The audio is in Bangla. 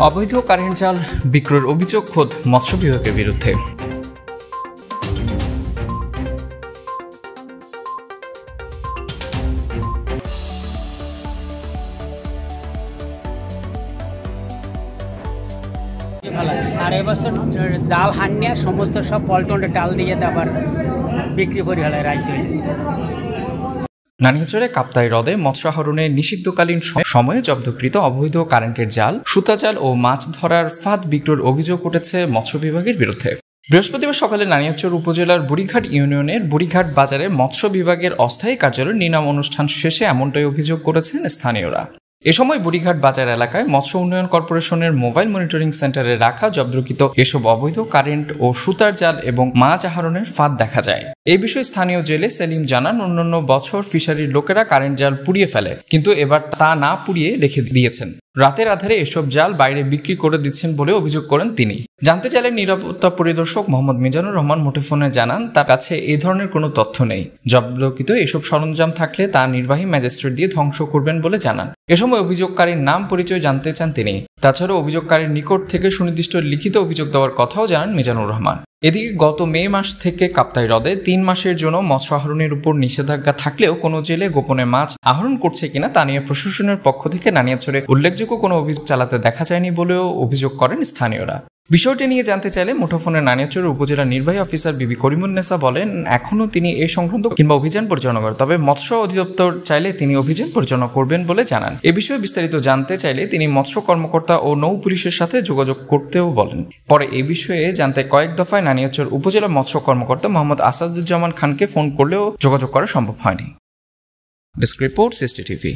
অবৈধ কারেন্ট জাল বিক্রয়ের অভিযোগ খোদ মৎস্য বিভাগের বিরুদ্ধে। আর এবছর জাল হান্নিয়া সমস্ত সব পল্টনে টাল দিয়ে আবার বিক্রি করে ফেলায় রাইতে। নানিয়াচরে কাপ্তাই হ্রদে মৎস্য আহরণে নিষিদ্ধকালীন সময়ে জব্দকৃত অবৈধ কারেন্টের জাল, সুতা জাল ও মাছ ধরার ফাঁদ বিক্রয়ের অভিযোগ উঠেছে মৎস্য বিভাগের বিরুদ্ধে। বৃহস্পতিবার সকালে নানিয়াচর উপজেলার বুড়িঘাট ইউনিয়নের বুড়িঘাট বাজারে মৎস্য বিভাগের অস্থায়ী কার্যালয়ের নিলাম অনুষ্ঠান শেষে এমনটাই অভিযোগ করেছেন স্থানীয়রা। এ সময় বুড়িঘাট বাজার এলাকায় মৎস্য উন্নয়ন কর্পোরেশনের মোবাইল মনিটরিং সেন্টারে রাখা জব্দকৃত এসব অবৈধ কারেন্ট ও সুতার জাল এবং মাছ আহরণের ফাঁদ দেখা যায়। এই বিষয়ে স্থানীয় জেলে সেলিম জানান, অন্যান্য বছর ফিশারির লোকেরা কারেন্ট জাল পুড়িয়ে ফেলে, কিন্তু এবার তা না পুড়িয়ে রেখে দিয়েছেন। রাতের আধারে এসব জাল বাইরে বিক্রি করে দিচ্ছেন বলে অভিযোগ করেন তিনি। জানতে চাইলে নিরাপত্তা পরিদর্শক মোহাম্মদ মিজানুর রহমান মুঠোফোনে জানান, তার কাছে এই ধরনের কোনো তথ্য নেই। জব্দকৃত এসব সরঞ্জাম থাকলে তা নির্বাহী ম্যাজিস্ট্রেট দিয়ে ধ্বংস করবেন বলে জানান। এ সময় অভিযোগকারীর নাম পরিচয় জানতে চান তিনি। তাছাড়া অভিযোগকারীর নিকট থেকে সুনির্দিষ্ট লিখিত অভিযোগ দেওয়ার কথাও জানান মিজানুর রহমান। এদিকে গত মে মাস থেকে কাপ্তাই হ্রদে 3 মাসের জন্য মৎস্য আহরণের উপর নিষেধাজ্ঞা থাকলেও কোনো জেলে গোপনে মাছ আহরণ করছে কিনা তা নিয়ে প্রশাসনের পক্ষ থেকে নানিয়াচরে উল্লেখযোগ্য কোনো অভিযোগ চালাতে দেখা যায়নি বলেও অভিযোগ করেন স্থানীয়রা। বিষয়টি নিয়ে জানতে চাইলে মুঠোফোনে নানিয়াচরের উপজেলা নির্বাহী অফিসার বিবি করিমুন্নেসা বলেন, এখনও তিনি এ সংক্রান্ত কিংবা অভিযান পরিচালনা করেন, তবে মৎস্য অধিদপ্তর চাইলে তিনি অভিযান পরিচালনা করবেন বলে জানান। এ বিষয়ে বিস্তারিত জানতে চাইলে তিনি মৎস্য কর্মকর্তা ও নৌ পুলিশের সাথে যোগাযোগ করতেও বলেন। পরে এ বিষয়ে জানতে কয়েক দফায় নানিয়াচর উপজেলা মৎস্য কর্মকর্তা মোহাম্মদ আসাদুজ্জামান খানকে ফোন করলেও যোগাযোগ করা সম্ভব হয়নি। Desk report, CST TV.